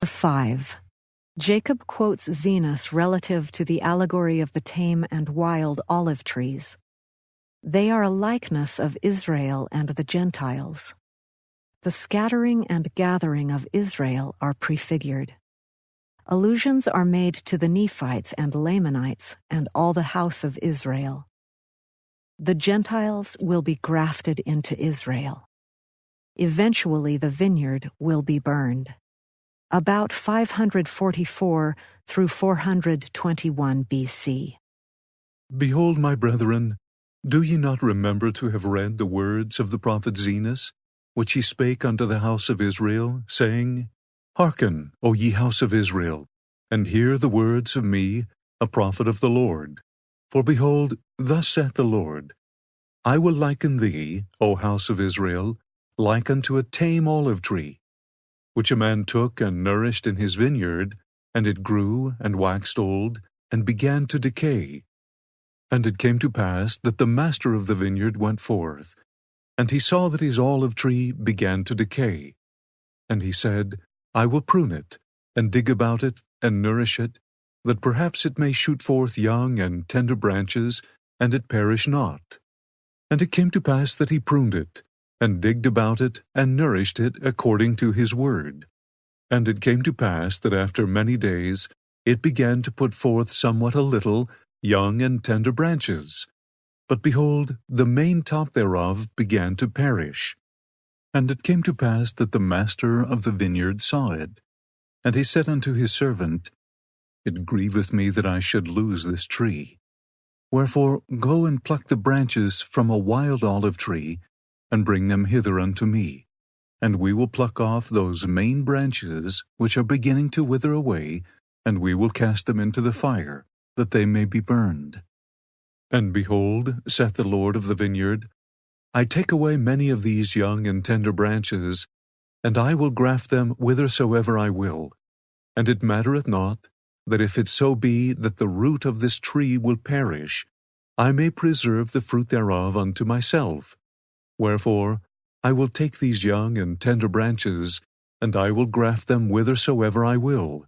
5. Jacob quotes Zenos relative to the allegory of the tame and wild olive trees. They are a likeness of Israel and the Gentiles. The scattering and gathering of Israel are prefigured. Allusions are made to the Nephites and Lamanites and all the house of Israel. The Gentiles will be grafted into Israel. Eventually the vineyard will be burned. About 544 through 421 BC. Behold, my brethren, do ye not remember to have read the words of the prophet Zenos, which he spake unto the house of Israel, saying, Hearken, O ye house of Israel, and hear the words of me, a prophet of the Lord. For behold, thus saith the Lord, I will liken thee, O house of Israel, like unto a tame olive tree, which a man took and nourished in his vineyard, and it grew and waxed old, and began to decay. And it came to pass that the master of the vineyard went forth, and he saw that his olive tree began to decay. And he said, I will prune it, and dig about it, and nourish it, that perhaps it may shoot forth young and tender branches, and it perish not. And it came to pass that he pruned it, and digged about it, and nourished it according to his word. And it came to pass that after many days it began to put forth somewhat a little, young and tender branches. But behold, the main top thereof began to perish. And it came to pass that the master of the vineyard saw it. And he said unto his servant, It grieveth me that I should lose this tree. Wherefore go and pluck the branches from a wild olive tree, and bring them hither unto me, and we will pluck off those main branches which are beginning to wither away, and we will cast them into the fire, that they may be burned. And behold, saith the Lord of the vineyard, I take away many of these young and tender branches, and I will graft them whithersoever I will. And it mattereth not, that if it so be that the root of this tree will perish, I may preserve the fruit thereof unto myself. Wherefore, I will take these young and tender branches, and I will graft them whithersoever I will.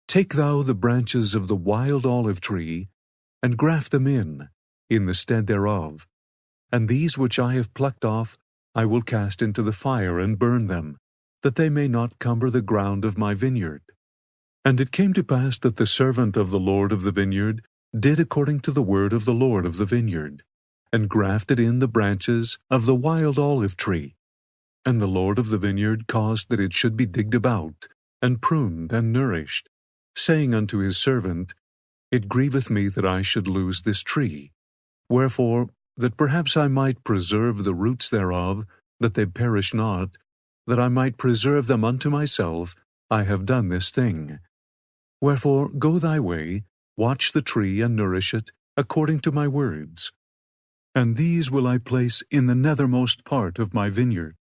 Take thou the branches of the wild olive tree, and graft them in the stead thereof. And these which I have plucked off I will cast into the fire and burn them, that they may not cumber the ground of my vineyard. And it came to pass that the servant of the Lord of the vineyard did according to the word of the Lord of the vineyard, and grafted in the branches of the wild olive tree. And the Lord of the vineyard caused that it should be digged about, and pruned, and nourished, saying unto his servant, It grieveth me that I should lose this tree. Wherefore, that perhaps I might preserve the roots thereof, that they perish not, that I might preserve them unto myself, I have done this thing. Wherefore go thy way, watch the tree, and nourish it, according to my words. And these will I place in the nethermost part of my vineyard.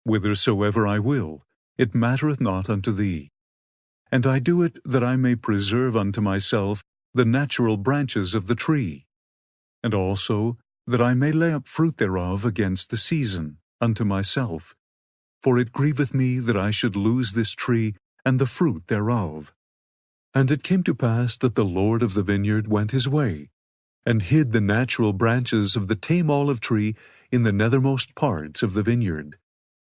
Whithersoever I will, it mattereth not unto thee. And I do it that I may preserve unto myself the natural branches of the tree, and also that I may lay up fruit thereof against the season unto myself. For it grieveth me that I should lose this tree and the fruit thereof. And it came to pass that the Lord of the vineyard went his way, and hid the natural branches of the tame olive tree in the nethermost parts of the vineyard,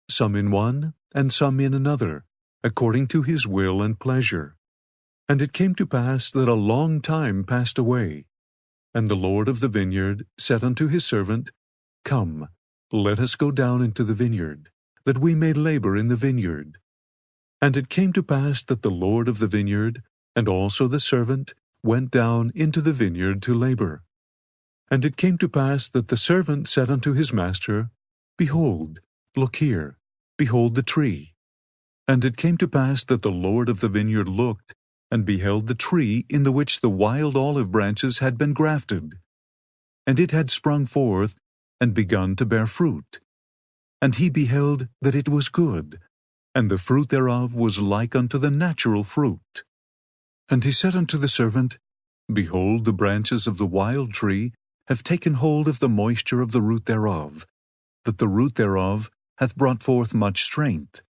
some in one, and some in another, according to his will and pleasure. And it came to pass that a long time passed away, and the Lord of the vineyard said unto his servant, Come, let us go down into the vineyard, that we may labor in the vineyard. And it came to pass that the Lord of the vineyard, and also the servant, went down into the vineyard to labor. And it came to pass that the servant said unto his master, Behold, look here, behold the tree. And it came to pass that the Lord of the vineyard looked, and beheld the tree in the which the wild olive branches had been grafted. And it had sprung forth, and begun to bear fruit. And he beheld that it was good, and the fruit thereof was like unto the natural fruit. And he said unto the servant, Behold, the branches of the wild tree have taken hold of the moisture of the root thereof, that the root thereof hath brought forth much strength.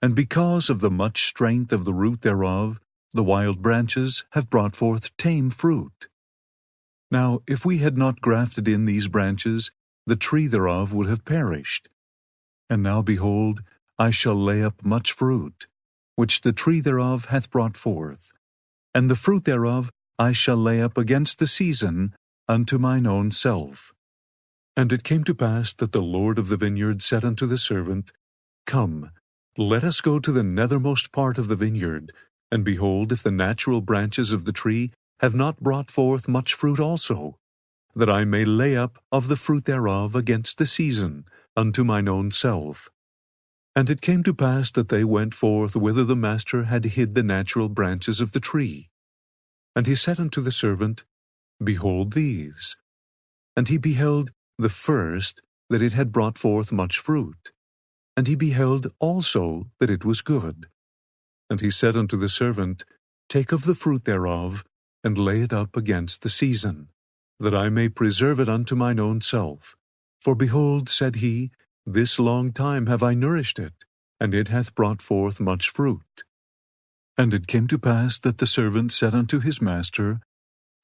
And because of the much strength of the root thereof, the wild branches have brought forth tame fruit. Now if we had not grafted in these branches, the tree thereof would have perished. And now behold, I shall lay up much fruit, which the tree thereof hath brought forth, and the fruit thereof I shall lay up against the season unto mine own self. And it came to pass that the Lord of the vineyard said unto the servant, Come, let us go to the nethermost part of the vineyard, and behold, if the natural branches of the tree have not brought forth much fruit also, that I may lay up of the fruit thereof against the season unto mine own self. And it came to pass that they went forth whither the master had hid the natural branches of the tree. And he said unto the servant, Behold these. And he beheld the first, that it had brought forth much fruit. And he beheld also that it was good. And he said unto the servant, Take of the fruit thereof, and lay it up against the season, that I may preserve it unto mine own self. For behold, said he, this long time have I nourished it, and it hath brought forth much fruit. And it came to pass that the servant said unto his master,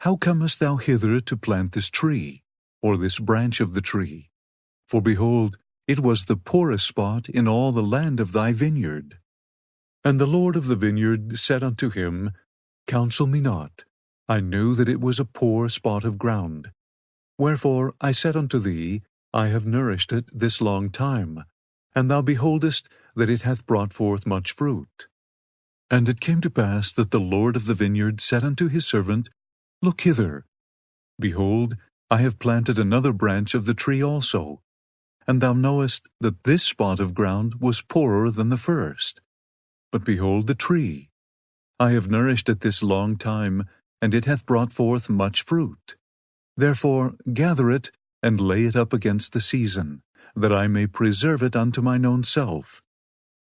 How comest thou hither to plant this tree, or this branch of the tree? For behold, it was the poorest spot in all the land of thy vineyard. And the Lord of the vineyard said unto him, Counsel me not. I knew that it was a poor spot of ground. Wherefore I said unto thee, I have nourished it this long time, and thou beholdest that it hath brought forth much fruit. And it came to pass that the Lord of the vineyard said unto his servant, Look hither. Behold, I have planted another branch of the tree also, and thou knowest that this spot of ground was poorer than the first. But behold the tree. I have nourished it this long time, and it hath brought forth much fruit. Therefore gather it, and lay it up against the season, that I may preserve it unto mine own self.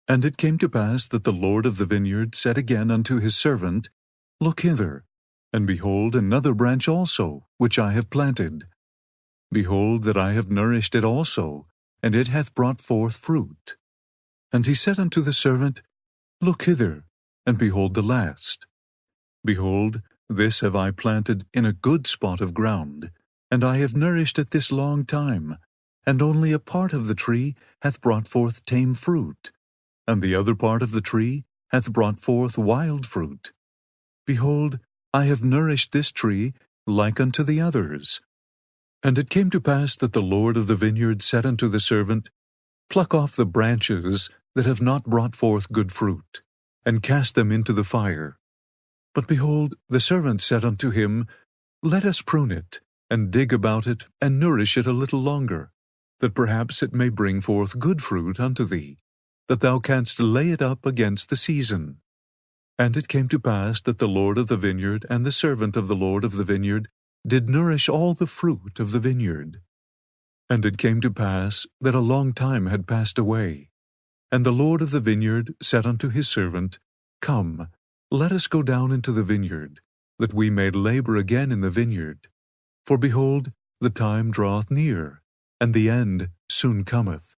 And it came to pass that the Lord of the vineyard said again unto his servant, Look hither, and behold another branch also, which I have planted. Behold that I have nourished it also, and it hath brought forth fruit. And he said unto the servant, Look hither, and behold the last. Behold, this have I planted in a good spot of ground, and I have nourished it this long time, and only a part of the tree hath brought forth tame fruit, and the other part of the tree hath brought forth wild fruit. Behold, I have nourished this tree like unto the others. And it came to pass that the Lord of the vineyard said unto the servant, Pluck off the branches that have not brought forth good fruit, and cast them into the fire. But behold, the servant said unto him, Let us prune it, and dig about it, and nourish it a little longer, that perhaps it may bring forth good fruit unto thee, that thou canst lay it up against the season. And it came to pass that the Lord of the vineyard and the servant of the Lord of the vineyard did nourish all the fruit of the vineyard. And it came to pass that a long time had passed away, and the Lord of the vineyard said unto his servant, Come, let us go down into the vineyard, that we may labor again in the vineyard. For behold, the time draweth near, and the end soon cometh.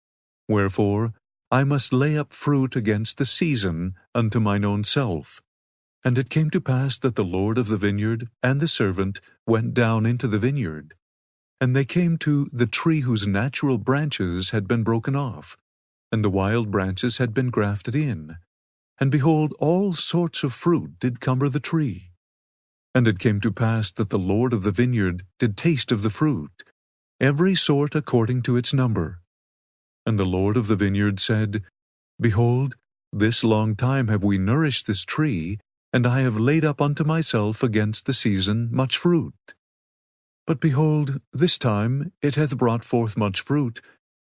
Wherefore I must lay up fruit against the season unto mine own self. And it came to pass that the Lord of the vineyard and the servant went down into the vineyard. And they came to the tree whose natural branches had been broken off, and the wild branches had been grafted in. And behold, all sorts of fruit did cumber the tree. And it came to pass that the Lord of the vineyard did taste of the fruit, every sort according to its number. And the Lord of the vineyard said, Behold, this long time have we nourished this tree, and I have laid up unto myself against the season much fruit. But behold, this time it hath brought forth much fruit,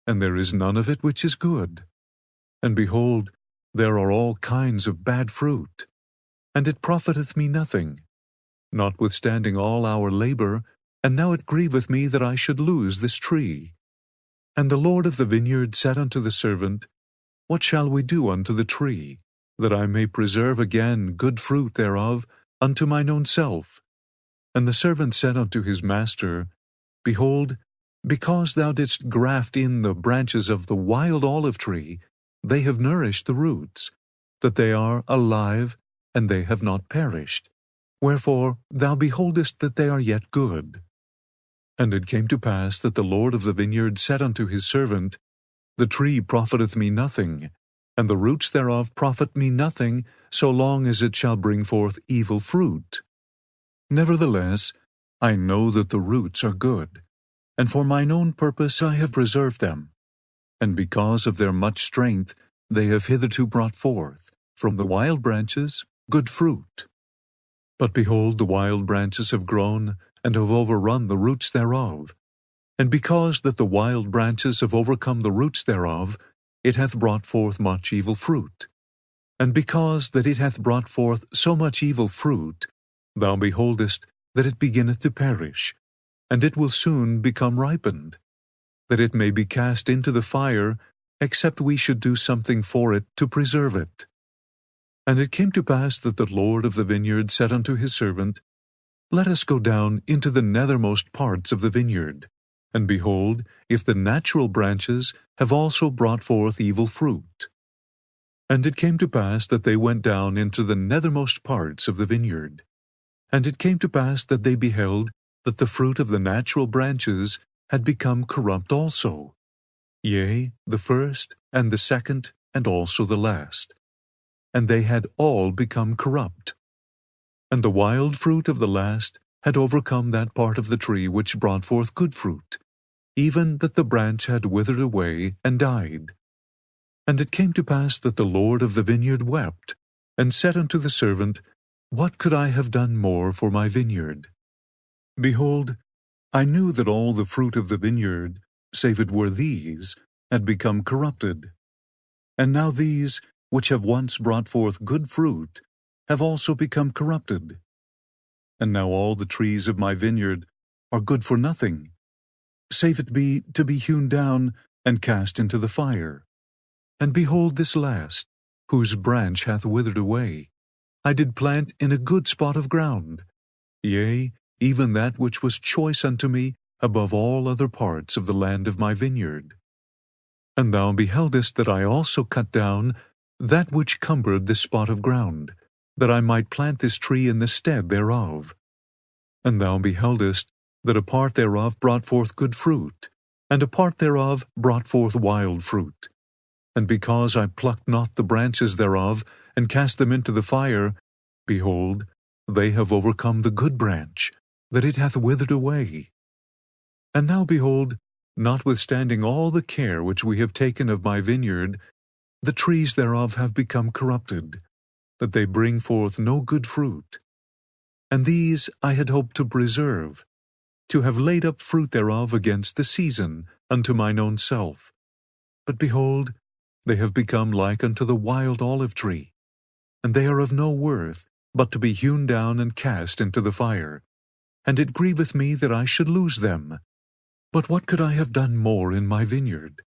and there is none of it which is good. And behold, there are all kinds of bad fruit, and it profiteth me nothing, notwithstanding all our labor, and now it grieveth me that I should lose this tree. And the Lord of the vineyard said unto the servant, What shall we do unto the tree, that I may preserve again good fruit thereof unto mine own self? And the servant said unto his master, Behold, because thou didst graft in the branches of the wild olive tree, they have nourished the roots, that they are alive, and they have not perished. Wherefore thou beholdest that they are yet good. And it came to pass that the Lord of the vineyard said unto his servant, The tree profiteth me nothing, and the roots thereof profit me nothing, so long as it shall bring forth evil fruit. Nevertheless, I know that the roots are good, and for mine own purpose I have preserved them. And because of their much strength they have hitherto brought forth, from the wild branches, good fruit. But behold, the wild branches have grown, and have overrun the roots thereof. And because that the wild branches have overcome the roots thereof, it hath brought forth much evil fruit. And because that it hath brought forth so much evil fruit, thou beholdest that it beginneth to perish, and it will soon become ripened, that it may be cast into the fire, except we should do something for it to preserve it. And it came to pass that the Lord of the vineyard said unto his servant, Let us go down into the nethermost parts of the vineyard, and behold, if the natural branches have also brought forth evil fruit. And it came to pass that they went down into the nethermost parts of the vineyard. And it came to pass that they beheld that the fruit of the natural branches had become corrupt also, yea, the first, and the second, and also the last. And they had all become corrupt. And the wild fruit of the last had overcome that part of the tree which brought forth good fruit, even that the branch had withered away and died. And it came to pass that the Lord of the vineyard wept, and said unto the servant, What could I have done more for my vineyard? Behold, I knew that all the fruit of the vineyard, save it were these, had become corrupted. And now these, which have once brought forth good fruit, have also become corrupted. And now all the trees of my vineyard are good for nothing, save it be to be hewn down and cast into the fire. And behold this last, whose branch hath withered away, I did plant in a good spot of ground, yea, even that which was choice unto me above all other parts of the land of my vineyard. And thou beheldest that I also cut down that which cumbered this spot of ground, that I might plant this tree in the stead thereof. And thou beheldest that a part thereof brought forth good fruit, and a part thereof brought forth wild fruit. And because I plucked not the branches thereof, and cast them into the fire, behold, they have overcome the good branch, that it hath withered away. And now behold, notwithstanding all the care which we have taken of my vineyard, the trees thereof have become corrupted, that they bring forth no good fruit. And these I had hoped to preserve, to have laid up fruit thereof against the season unto mine own self. But behold, they have become like unto the wild olive tree, and they are of no worth, but to be hewn down and cast into the fire. And it grieveth me that I should lose them. But what could I have done more in my vineyard?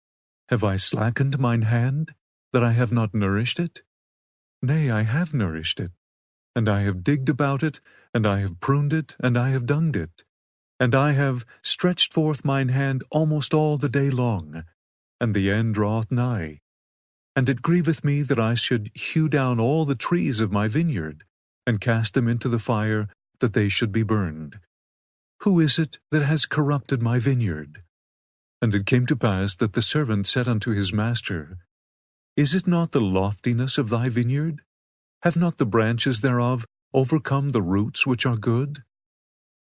Have I slackened mine hand, that I have not nourished it? Nay, I have nourished it, and I have digged about it, and I have pruned it, and I have dunged it, and I have stretched forth mine hand almost all the day long, and the end draweth nigh. And it grieveth me that I should hew down all the trees of my vineyard, and cast them into the fire, that they should be burned. Who is it that has corrupted my vineyard? And it came to pass that the servant said unto his master, Is it not the loftiness of thy vineyard? Have not the branches thereof overcome the roots which are good?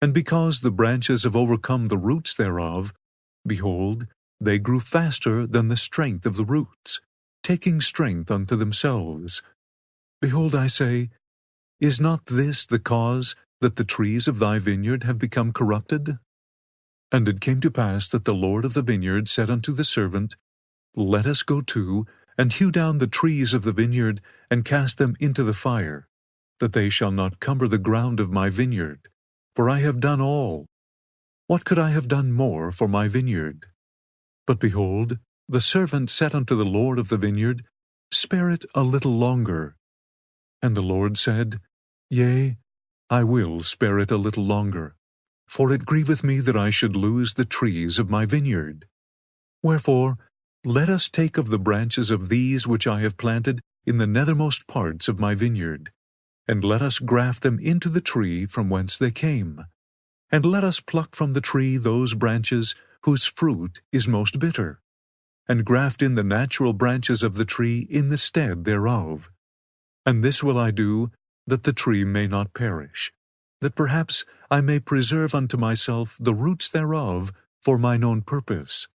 And because the branches have overcome the roots thereof, behold, they grew faster than the strength of the roots, taking strength unto themselves. Behold, I say, Is not this the cause that the trees of thy vineyard have become corrupted? And it came to pass that the Lord of the vineyard said unto the servant, Let us go to, and hew down the trees of the vineyard, and cast them into the fire, that they shall not cumber the ground of my vineyard, for I have done all. What could I have done more for my vineyard? But behold, the servant said unto the Lord of the vineyard, Spare it a little longer. And the Lord said, Yea, I will spare it a little longer, for it grieveth me that I should lose the trees of my vineyard. Wherefore, let us take of the branches of these which I have planted in the nethermost parts of my vineyard, and let us graft them into the tree from whence they came. And let us pluck from the tree those branches whose fruit is most bitter, and graft in the natural branches of the tree in the stead thereof. And this will I do, that the tree may not perish, that perhaps I may preserve unto myself the roots thereof for mine own purpose.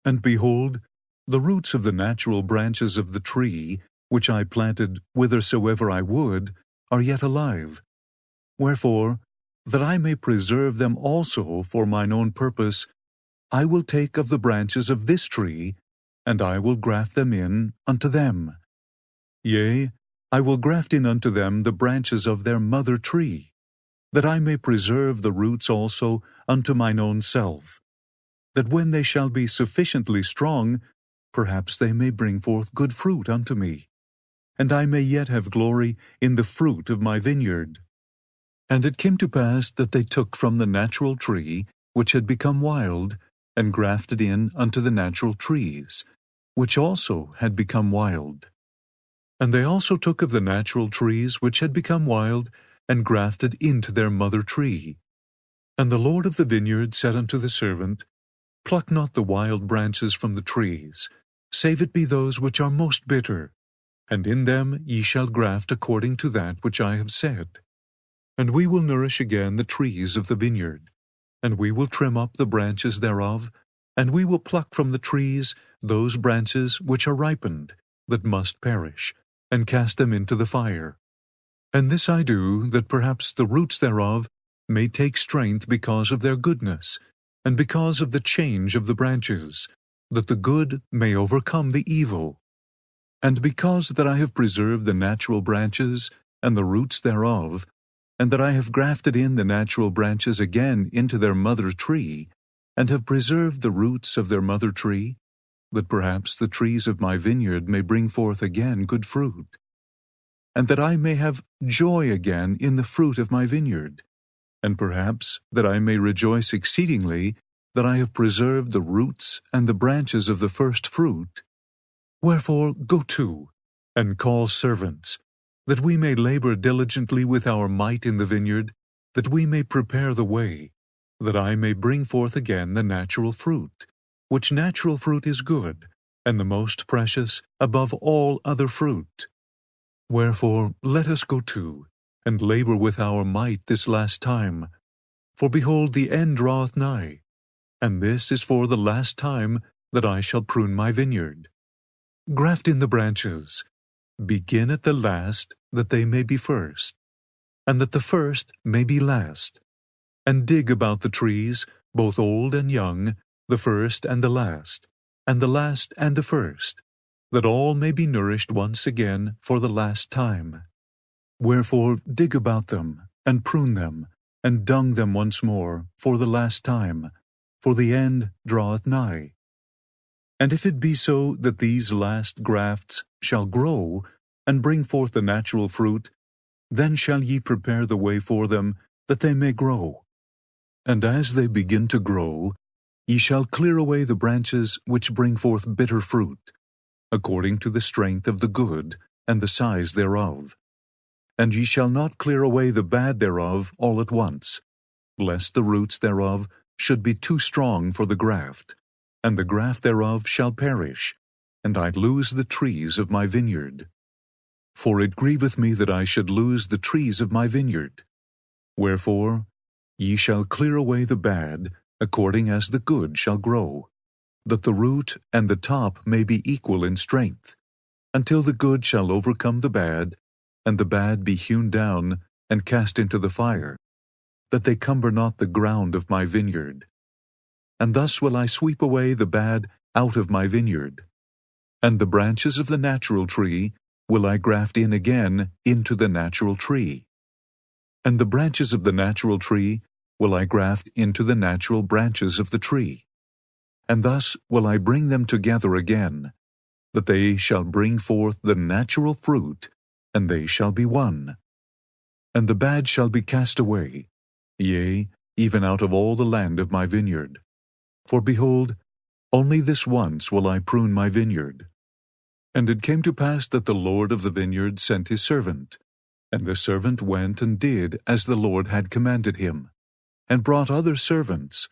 And behold, the roots of the natural branches of the tree, which I planted whithersoever I would, are yet alive. Wherefore, that I may preserve them also for mine own purpose, I will take of the branches of this tree, and I will graft them in unto them. Yea, I will graft in unto them the branches of their mother tree, that I may preserve the roots also unto mine own self, that when they shall be sufficiently strong, perhaps they may bring forth good fruit unto me, and I may yet have glory in the fruit of my vineyard. And it came to pass that they took from the natural tree, which had become wild, and grafted in unto the natural trees, which also had become wild. And they also took of the natural trees which had become wild, and grafted into their mother tree. And the Lord of the vineyard said unto the servant, Pluck not the wild branches from the trees, save it be those which are most bitter, and in them ye shall graft according to that which I have said. And we will nourish again the trees of the vineyard, and we will trim up the branches thereof, and we will pluck from the trees those branches which are ripened, that must perish, and cast them into the fire. And this I do, that perhaps the roots thereof may take strength because of their goodness, and because of the change of the branches, that the good may overcome the evil. And because that I have preserved the natural branches, and the roots thereof, and that I have grafted in the natural branches again into their mother tree, and have preserved the roots of their mother tree, that perhaps the trees of my vineyard may bring forth again good fruit, and that I may have joy again in the fruit of my vineyard, and perhaps that I may rejoice exceedingly that I have preserved the roots and the branches of the first fruit. Wherefore go to, and call servants, that we may labor diligently with our might in the vineyard, that we may prepare the way, that I may bring forth again the natural fruit, which natural fruit is good, and the most precious above all other fruit. Wherefore let us go to, and labor with our might this last time. For behold, the end draweth nigh, and this is for the last time that I shall prune my vineyard. Graft in the branches, begin at the last, that they may be first, and that the first may be last. And dig about the trees, both old and young, the first and the last and the first, that all may be nourished once again for the last time. Wherefore dig about them, and prune them, and dung them once more, for the last time, for the end draweth nigh. And if it be so that these last grafts shall grow, and bring forth the natural fruit, then shall ye prepare the way for them, that they may grow. And as they begin to grow, ye shall clear away the branches which bring forth bitter fruit, according to the strength of the good, and the size thereof. And ye shall not clear away the bad thereof all at once, lest the roots thereof should be too strong for the graft, and the graft thereof shall perish, and I lose the trees of my vineyard. For it grieveth me that I should lose the trees of my vineyard. Wherefore ye shall clear away the bad, according as the good shall grow, that the root and the top may be equal in strength, until the good shall overcome the bad, and the bad be hewn down and cast into the fire, that they cumber not the ground of my vineyard. And thus will I sweep away the bad out of my vineyard. And the branches of the natural tree will I graft in again into the natural tree. And the branches of the natural tree will I graft into the natural branches of the tree. And thus will I bring them together again, that they shall bring forth the natural fruit, and they shall be one. And the bad shall be cast away, yea, even out of all the land of my vineyard. For behold, Only this once will I prune my vineyard. And it came to pass that the Lord of the vineyard sent his servant, and the servant went and did as the Lord had commanded him, and brought other servants,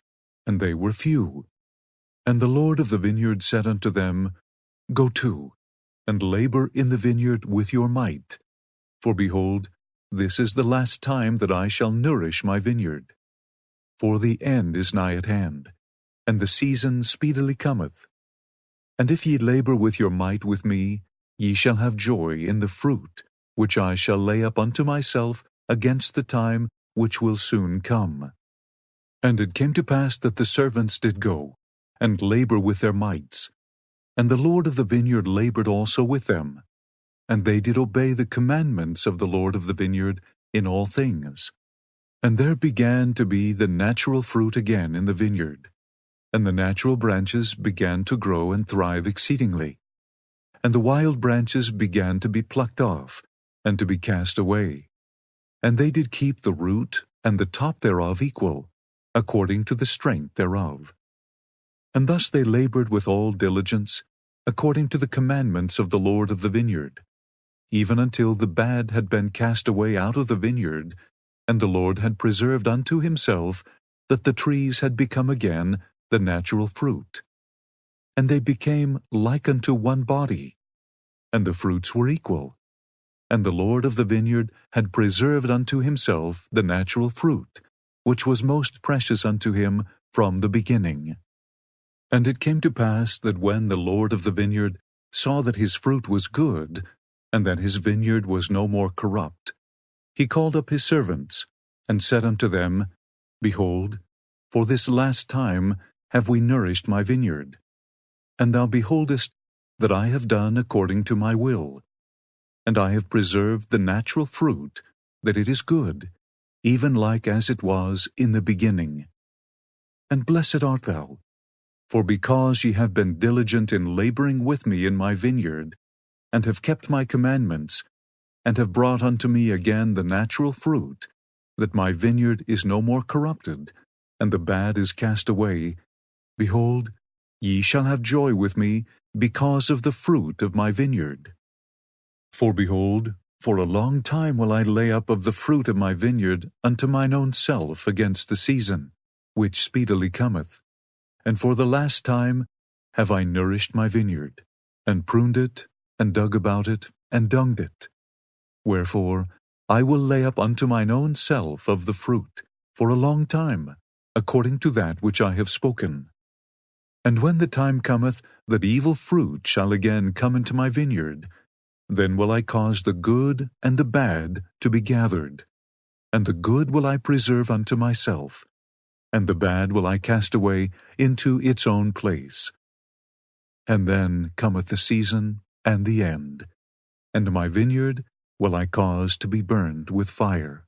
and they were few. And the Lord of the vineyard said unto them, Go to, and labor in the vineyard with your might. For behold, this is the last time that I shall nourish my vineyard. For the end is nigh at hand, and the season speedily cometh. And if ye labor with your might with me, ye shall have joy in the fruit, which I shall lay up unto myself against the time which will soon come. And it came to pass that the servants did go, and labor with their mights. And the Lord of the vineyard labored also with them. And they did obey the commandments of the Lord of the vineyard in all things. And there began to be the natural fruit again in the vineyard, and the natural branches began to grow and thrive exceedingly. And the wild branches began to be plucked off, and to be cast away. And they did keep the root and the top thereof equal, according to the strength thereof. And thus they labored with all diligence, according to the commandments of the Lord of the vineyard, even until the bad had been cast away out of the vineyard, and the Lord had preserved unto himself that the trees had become again the natural fruit. And they became like unto one body, and the fruits were equal. And the Lord of the vineyard had preserved unto himself the natural fruit, which was most precious unto him from the beginning. And it came to pass that when the Lord of the vineyard saw that his fruit was good, and that his vineyard was no more corrupt, he called up his servants, and said unto them, Behold, for this last time have we nourished my vineyard, and thou beholdest that I have done according to my will, and I have preserved the natural fruit, that it is good, even like as it was in the beginning. And blessed art thou, for because ye have been diligent in laboring with me in my vineyard, and have kept my commandments, and have brought unto me again the natural fruit, that my vineyard is no more corrupted, and the bad is cast away, behold, ye shall have joy with me because of the fruit of my vineyard. For behold, for a long time will I lay up of the fruit of my vineyard unto mine own self against the season, which speedily cometh. And for the last time have I nourished my vineyard, and pruned it, and dug about it, and dunged it. Wherefore I will lay up unto mine own self of the fruit for a long time, according to that which I have spoken. And when the time cometh that evil fruit shall again come into my vineyard, then will I cause the good and the bad to be gathered, and the good will I preserve unto myself, and the bad will I cast away into its own place. And then cometh the season and the end, and my vineyard will I cause to be burned with fire.